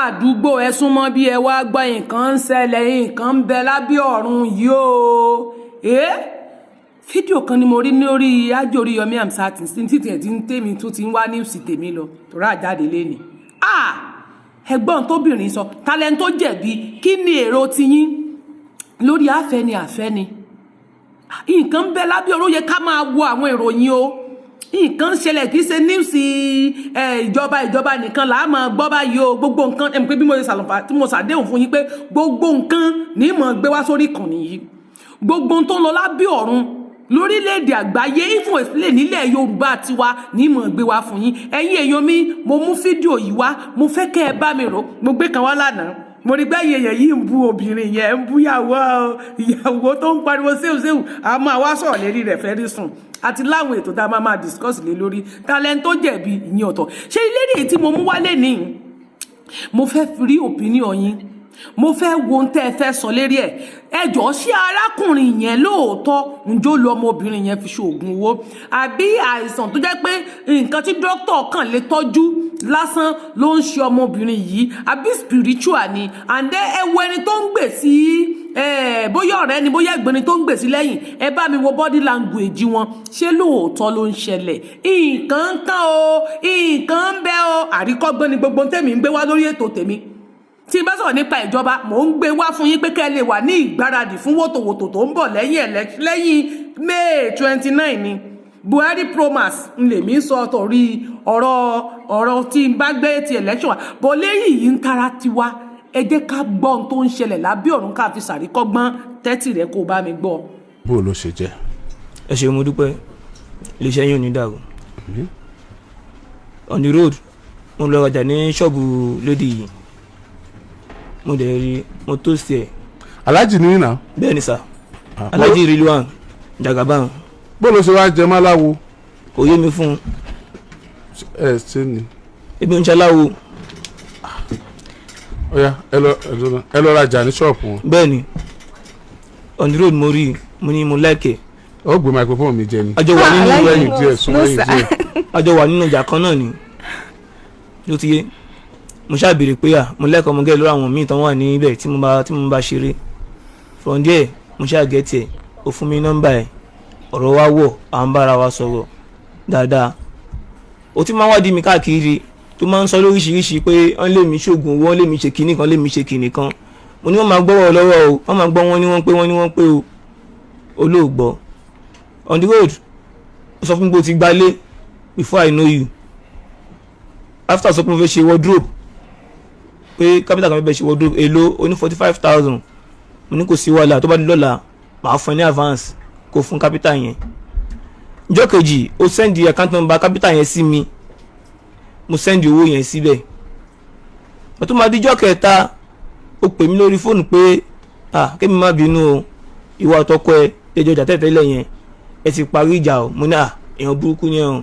àdúgbò ẹ súnmọ́ bí ẹ wá gbọ́ nǹkan ń ṣẹlẹ̀ nǹkan ń bẹ lábẹ́ ọ̀run yìí o fídíò kan ni mo rí lórí Àjòrí Yomi Amsat títí ẹ̀ tí ń tèmi tó ti ń wá níwùsì tèmi lọ tó rà jáde léni ẹ̀gbọ́n tóbìnrin sọ talent tó jẹ̀bi kí ni èrò tiyín lórí àfẹ́ni nǹkan ń bẹ lábẹ́ ọ̀run yẹ ká máa wo àwọn ìròyìn o nǹkan ṣẹlẹ̀ kì í ṣe níwùsì ìjọba nìkan là á máa gbọ́ báyìí o gbogbo nǹkan ẹ̀ pé bí mo ṣe ṣàlùfà tí mo ṣàdéhùn fún yín pé gbogbo nǹkan ní mọ̀ gbé wá sórí ìkànnì yìí gbogbo tó ń lọ lábẹ́ ọ̀run lórílẹ̀‐èdè àgbáyé ìfún ìpínlẹ̀ nílẹ̀ Yorùbá tiwa ní mọ̀ gbé wá fún yín ẹ̀yin èèyàn mi mo mú fídíò yìí wá mo fẹ́ kẹ́ ẹ bá mi rò mo gbé kan wá lánàá mo rí gbẹ́ yẹ̀yẹ̀ yìí ń bú obìnrin yẹn ń bú ìyàwó tó ń pariwo séwùséwù a máa wá sọ̀rọ̀ lérí rẹ̀ fẹ́ rí sùn àti láwọn ètò tá a máa discuss lé lórí talent tó jẹ̀bi ìyẹn ọ̀tọ̀ ṣé ilé rèé tí mo mú wálé ní mo fẹ́ rí opinion yín mo fẹ́ wo ohun tẹ́ ẹ fẹ́ sọ lérí ẹ̀ ẹ jọ̀ọ́ ṣé arákùnrin yẹn lóòótọ́ ǹjọ́ lu ọmọbìnrin yẹn fi ṣoògùn owó àbí àìsàn tó jẹ́ pé nǹkan tí dókítà kàn lè tọ́jú lásán ló ń ṣe ọmọbìnrin yìí àbí spiritual ni and then ẹ wo ẹni tó ń gbè sí bóyá ọ̀rẹ́ ni bóyá ẹ̀gbọ́n ni tó ń gbè sí lẹ́yìn ẹ bá mi wo body language wọn ṣé lóòótọ́ ló ń ṣẹlẹ̀ nǹkan kan o nǹkan ń bẹ o àríkọ́gbọ́n ni gbogbo tèmi ń gbé wá lórí ètò tèmi tí n bá sọ̀rọ̀ nípa ìjọba mò ń gbé wá fún yín pé kẹ́ ẹ lè wà ní ìgbáradì fún wòtòwòtò tó ń bọ̀ lẹ́yìn May 29 ni Buhari promise ń lè mí sọ torí ọ̀rọ̀ tí n bá gbé ti election wa bọ̀ lẹ́yìn yìí ń tara tiwa ẹ jẹ́ ká gbọ́ ohun tó ń ṣẹlẹ̀ lábẹ́ ọ̀run ká fi ṣàríkọ́gbọ́n tẹ́tì rẹ̀ kó bá mi gbọ́. bó ló ṣe jẹ́. ẹ ṣe mo dúpẹ́ iléeṣẹ́ yín ò ní dàrú. On the road mo lọ rajà ní ṣọ́ọ̀bù lady yìí mo dẹ̀ rí mo tó sí ẹ̀. alájì ní ìnà. bẹ́ẹ̀ ni sà alájì Rilwan Jagaban. bó ló ṣe wá jẹ máláwo. kò yé mi fún un. ẹ ṣe ni. ebi ń ṣaláwo. ọ̀ya ẹ lọ rajà ní ṣọ́ọ̀pù wọn. bẹ́ẹ̀ ni on the road mo rí mo ní mo lẹ́kẹ̀ẹ́. ó gbé microphone mi jẹ ni. àjọ wà nínú lẹ́yìn díẹ̀ súnmọ́yìn díẹ̀. àjọ wà nínú ìjà kan náà ni ló ti yé mo ṣáà béèrè pé mo lẹ́kọ̀ọ́ mo gẹ́ lórí àwọn míì tán wà níbẹ̀ tí mo bá ṣeré from there mo ṣáà gẹ́tì ẹ̀ ó fún mi nọ́mbà ẹ̀ ọ̀rọ̀ wa wọ̀ à ń bára wa sọ̀rọ̀ dáadáa ó ti máa ń wádìí mi káàkiri tó máa ń sọ lóríṣiríṣi pé wọ́n lé mi ṣoògùn owó wọ́n lé mi ṣe kinní kan lé mi ṣe kinní kan mo ní wọ́n máa gbọ́wọ́ lọ́wọ́ o wọ́n máa gbọ́ wọ́n ní wọ́n pé o olóògbọ́ on the road ó sọ fún mi pé o ti gbalé before I know you after sọ pé mo fẹ́ ṣe wardrobe pé capital kan fẹ́ ṣe wardrobe èlò oní 45,000 mo ní kò sí wàhálà tó bá di lọ́la màá fún ẹ ní advance kó fún capital yẹn ìjọ́ kejì ó send account number capital yẹn sí mi mo send owó yẹn síbẹ̀ mo tún máa di ìjọ́ kẹta ó pè mí lórí fóònù pé kémi má bínú o ìwà àtọkọ ẹ ẹjọ́ ìjà tẹ́tẹ́lẹ̀ yẹn ẹ ti parí ìjà o mo ní èèyàn burúkú yẹn o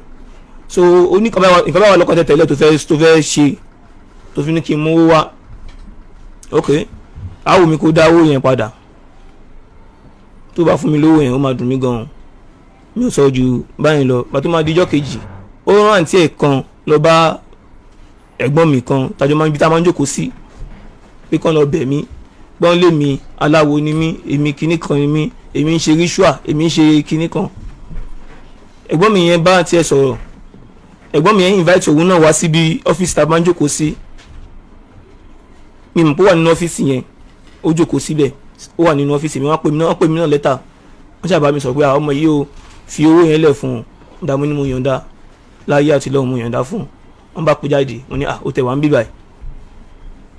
so ó ní nǹkan bá wà lọ́kàn tẹ́tẹ́lẹ̀ tó fẹ́ ṣe tó fi ní kí n mú owó wá ok àwọn mi kò dá owó yẹn padà tó bá fún mi lówó yẹn ó máa dùn mí gan mi ò sọ ju báyìí lọ pàtó máa di ìjọ́ kejì ó rán àǹtí ẹ̀ kan lọ bá ẹ̀gbọ́n mi kan tájọ́ máa ń bí tá a máa ń jókòó sí pé kán lọ bẹ̀ mí gbọ́n lé mi aláwo ni mí èmi kinní kan ni mí èmi ń ṣe ritual èmi ń ṣe kinní kan ẹ̀gbọ́n mi yẹn bá tiẹ̀ sọ̀rọ̀ ẹ̀gbọ́n mi yẹn invite òun náà wá síbi ọ́fíìsì tá a máa ń jókòó sí mi mọ̀ pé ó wà nínú ọ́fíìsì yẹn ó jókòó síbẹ̀ ó wà nínú ọ́fíìsì mi wọ́n pè mí náà lẹ́tà wọ́n ṣàbá mi sọ pé ọmọ yìí ó fi owó yẹn lẹ̀ fún un dààmú ni mo yọ̀ǹda láyé àti lọ́wọ́ mo yọ̀ǹda fún un wọ́n bá kó jáde mo ní ó tẹ̀ wá ń bí báyìí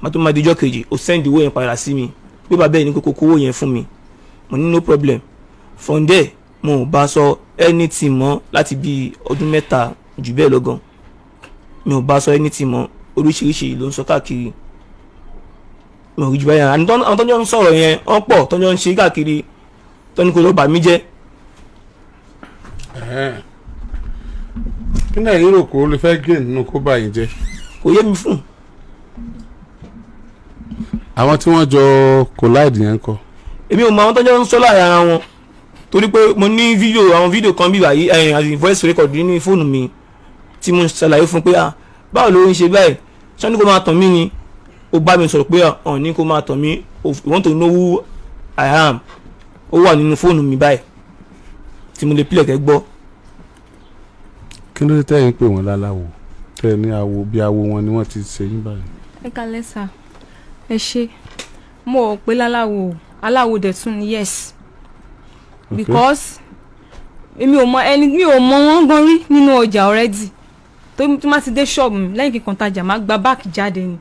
má tó má di ijọ́ kejì ó send owó yẹn padà sí mi pé bàbá yìí ní kókó kówó yẹn fún mi mo ní no problem from there mo ò bá sọ anything mọ́ láti bí ọdún mẹ́ta jù bẹ́ẹ̀ lọ gan mi ò bá sọ anything mọ́ oríṣiríṣi ló ń sọ káàkiri mi ò rí jù báyìí àwọn tọ́jọ́ ń sọ̀rọ̀ yẹn wọ́n pọ̀ tọ́jọ́ ń ṣe káàkiri tọ́ni kò ló bà mí jẹ́. kí náà yín rò kó lè fẹ́ gé nínú kó bá yín jẹ́. kò yé mi fún. àwọn tí wọ́n jọ collide yẹn kọ́. èmi ò mọ àwọn tọ́jọ́ ń sọ láàrin ara wọn torí pé mo ní àwọn fídíò kan bí báyìí àti voice record ní fóònù mi tí mo ṣàlàyé fún pé báwo ló ń ṣe báyìí sọ́ni kò máa tàn mí ni ó bá mi sọ̀rọ̀ pé ọ̀n ní kó máa tọ̀ mí you want to know who I am ó wà nínú fóònù mi báyìí tí mo lè pílẹ̀ kẹ́ gbọ́. kí ló dé tẹ́yìn pé wọ́n láláwo tẹ́ ní awo bí awo wọn ni wọ́n ti ṣe yín báyìí. ẹ kalẹ́ sà ẹ ṣe mo ò pé láláwo aláwo dẹ̀ tún ni yes because mi ò mọ wọn gan rí nínú ọjà already tó má ti dé ṣọ́ọ̀bù mi lẹ́yìn kíkan tajà má gba báàkì jáde ni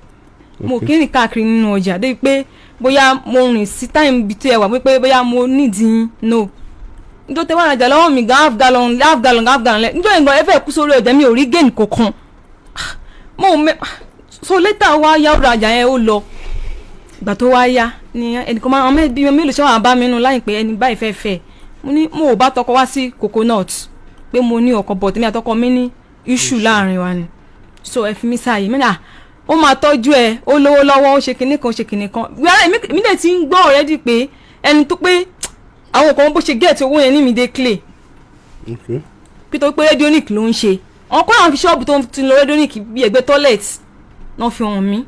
mo kí rìn káàkiri nínú ọjà débi pé bóyá mo rìn sí táìmù ibi tó yẹ wà pé bóyá mo nídìí no nítorí tẹ́wọ́n àjà lọ́wọ́ mi gan half gallon lẹ́ nítorí ìgbà ẹ fẹ́ kú sórí ọjà mi ò rí gain kankan so later wá yá ọ̀rọ̀ àjà yẹn ó lọ ìgbà tó wá yá ni ẹnìkan máa ọmọ ẹbí mélòó ṣe wà bá mi nù láì pé ẹni báyìí fẹ́ fẹ́ mo ní mo ò bá tọkọ wá sí coconut pé mo ní ọkọ bọ̀ tèmi àtọkọ mi ní issue láàrin wa ni so ẹ fi mí sáàyè mí náà ó máa tọ́jú ẹ ó lówó lọ́wọ́ ó ṣe kinní kan èmi dẹ̀ ti ń gbọ́ already pé ẹni tó pé àwọn kan bó ṣe get owó yẹn ní mi dé clay pété pé radionic ló ń ṣe wọn kọ́ àwọn fi ṣọ́ọ̀bù tó ti lọ radionic bí ẹgbẹ́ toilet náà fi hàn mí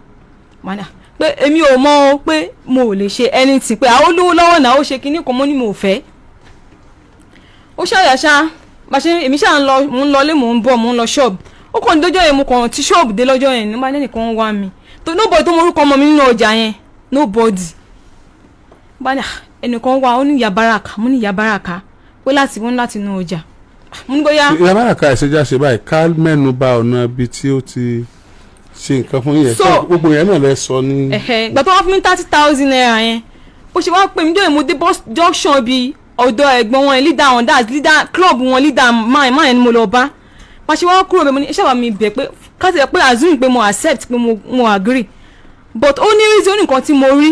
pé èmi ò mọ̀ ọ́ pé mo ò lè ṣe anything pé àwọn olówó lọ́wọ́ náà ó ṣe kinní kan mo ní mo fẹ́ ó ṣàyàṣá bá ṣe èmi ṣáà mo ń lọlé mò ń bọ̀ mo ń lọ ṣọ́ọ̀bù ó kàn dọ́jọ́ yẹn mo kàn ti ṣọ́ọ̀bù dé lọ́jọ́ yẹn nígbà nìkan wá mi tó nobody tó morúkọ ọmọ mi nínú ọjà yẹn nobody bá ní ẹnìkan wá ó ní ìyá báràkà mo ní ìyá báràkà pé láti wọ́n láti inú ọjà mo ní bóyá. ìyá báràkà ìṣèjà ṣe báyìí ká mẹ́nu bà ọ̀nà ibi tí ó ti ṣe nǹkan fún yẹn gbogbo yẹn náà lẹ sọ ní. ìgbà tó wá fún mi 30,000 naira yẹn bó ṣe wá pè mí jọ́ mo dé bus junction bíi ọ̀dọ̀ ẹ̀gbọ́n wọn leader wọn that's leader club wọn leader máa ẹni mo lọ bá pàṣẹ wọn kúrò bẹ́ẹ̀ mo ní iṣẹ́ wa mi bẹ̀ pé káṣí ẹ̀ pé assume pé mo accept pé mo agree but ó ní reason ó ní nǹkan tí mo rí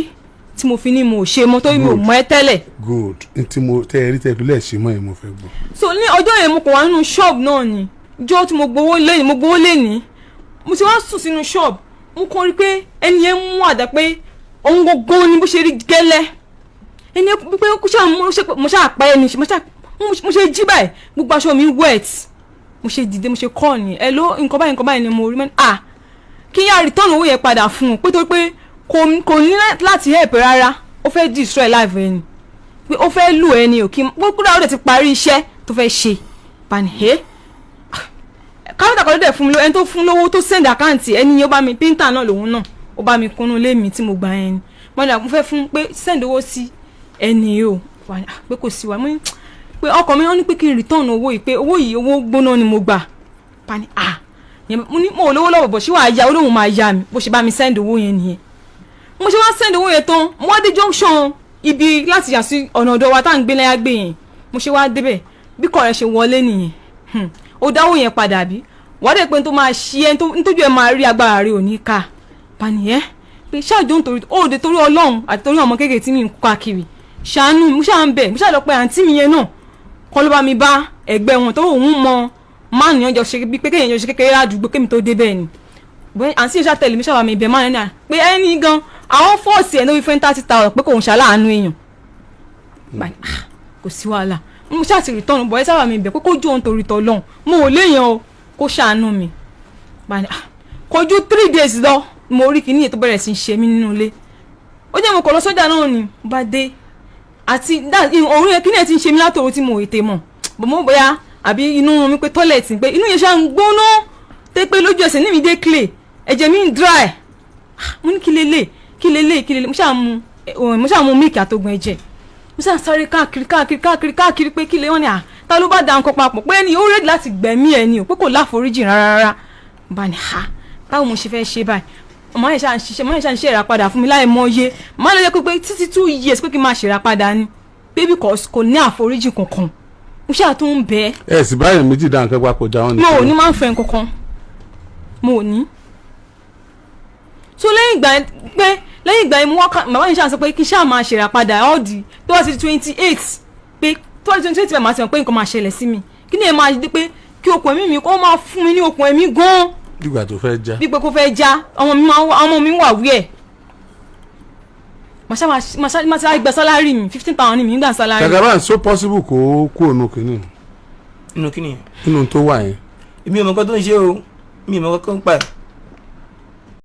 tí mo fi ní mo ṣe mọ́ torí mi ò mọ̀ ẹ́ tẹ́lẹ̀. good ntí mo tẹ ẹ rí tẹ ìpínlẹ̀ ṣe mọ́ ẹ mo fẹ́ gbọ́. so ní ọjọ́ yẹn mo kàn wá nínú shop náà ni jọ́ tí mo gbowó lẹ́ni mo ti wá sùn sínú shop mo kàn rí pé ẹni yẹn mú àdá pé òun gbogbo ni bó ṣe rí gẹ́lẹ́ ẹni pé mo ṣáà pa ẹni mo ṣe jí báyìí gbogbo aṣọ mi wet mo ṣe dìde mo ṣe kọ́ ni ẹ ló nǹkan báyìí ni mo rí mẹ́ni kí yá return owó yẹn padà fún un pé tó pé kò ní láti help rárá ó fẹ́ destroy life ẹni pé ó fẹ́ lù ẹni ò kí kúrò ó ti parí iṣẹ́ tó fẹ́ ṣe bani káwọ́tà kan ló dẹ̀ fún mi ẹni tó fún lówó tó send account ẹni yẹn ó bá mi píńtà náà lòun náà ó bá mi kúnnú lé mi tí mo gbà ẹni mo fẹ́ fún pé send owó sí ẹni yìí ó pé kò sí wa mo ní pé ọkọ mi wọ́n ní pé kí n return owó yìí pé owó yìí owó gbóná ni mo gbà pani mo ní mo lówó lọ́wọ́ bọ̀ ṣé wàá ya olóhùn máa ya mi bó ṣe bá mi send owó yẹn nìyẹn mo ṣe wá send owó yẹn tán mo wá dé junction ibi láti yà sí ọ̀nà ọ̀dọ̀ wa tá à ń gbé láyà gbé yẹn mo ṣe wá débẹ̀ bí kọ̀ rẹ̀ ṣe wọlé nìyẹn ó dáwó yẹn padà bí wọ́n dẹ̀ pé tó máa ṣí ẹ nítójú ẹ máa rí agbára rẹ̀ ò ní ká pani pé ṣáàjò nítorí òde torí Ọlọ́run àti torí ọmọ kékeré tí mi ń kó káàkiri ṣàánú mo ṣáà ń bẹ̀ mo ṣáà lọ pé àǹtí mi yẹn náà kọ́ ló bá mi bá ẹgbẹ́ wọn tó òun mọ máàlù yẹn jọ ṣe bí pé kéèyàn jọ ṣe kékeré àdúgbò kémi tó dé bẹ́ẹ̀ ni àǹtí yẹn ṣàtẹ̀lé mi ṣáà bá mi bẹ̀ máàlù yẹn pé ẹni gan àwọn fọ́ọ̀sì ẹ̀ ló fi fẹ́ 30,000 pé kò ń ṣàláàánú èèyàn kò sí wàhálà mo ṣáà ti rìtọ́nù bọ̀ ẹ sábà mi bẹ̀ pé kó jó ohun torí tọ́ lọ́hùn mo ò léèyàn o kó ṣàánú mi kojú 3 days lọ mo rí kíní ètò bẹ̀rẹ̀ sí í ṣe mí nínú ilé ó jẹ́ mo kọ̀ lọ sọ́jà náà ni bá dé àti òun yẹn kíní ẹ̀ ti ń ṣe mí látòrò tí mo ètè mọ̀ bò mọ́ bóyá àbí inú mi pé tọ́lẹ̀tì pé inú yẹn ṣáà ń gbóná tẹ́ pé lójú ẹsẹ̀ ní mi dé clay ẹ̀jẹ̀ mi ń dry mo ní kí lélẹ̀ mo ṣáà mu mílìkì àtògùn ẹ̀jẹ̀ mo ṣáà sáré káàkiri pé kí lè wọ́n ní ta ló bá da nǹkan papọ̀ pé ẹni ó rẹ́dí láti gbẹ̀mí ẹ̀ ni ò pé kò láforíjì rárá bá ní báwo mo ṣe fẹ́ ṣe báyìí ọmọ yẹn ṣáà ń ṣe ìràpadà fún mi láì mọye má lè jẹ́ pé títí 2 years pé kí n máa ṣe ìràpadà ni baby kò ní àforíjì kankan mo ṣáà tó ń bẹ. ẹ sì báyìí méjì dá nǹkan papọ̀ já wọn. mo ò ní máa ń fẹ́ kankan mo ò ní. so lẹ́yìn ìgbà yẹn mo wá màmá yẹn ṣáà sọ pé kí n ṣáà máa ṣe ìràpadà ọ́ọ̀dì tó wá sí 28 pé tó wá sí 28 bẹ́ẹ̀ máa ti mọ̀ pé nǹkan máa ṣẹlẹ̀ sí mi kí ni ẹ máa dé pé kí okùn ẹ̀mí mi kó máa fún mi ní okùn ẹ̀mí gan-an. dígbà tó fẹ́ já. bí pé kó fẹ́ já ọmọ mi wà wí ẹ̀ màṣá gba sálárì mi 15,000 ni mi ń gbà sálárì. kàkàbà so possible kó kú ònú kìíní. inú kíni yẹn. inú tó wà yẹn. èmi ò mọ̀ nǹkan tó ń ṣe o mi ò mọ̀ nǹkan tó ń pa ẹ̀.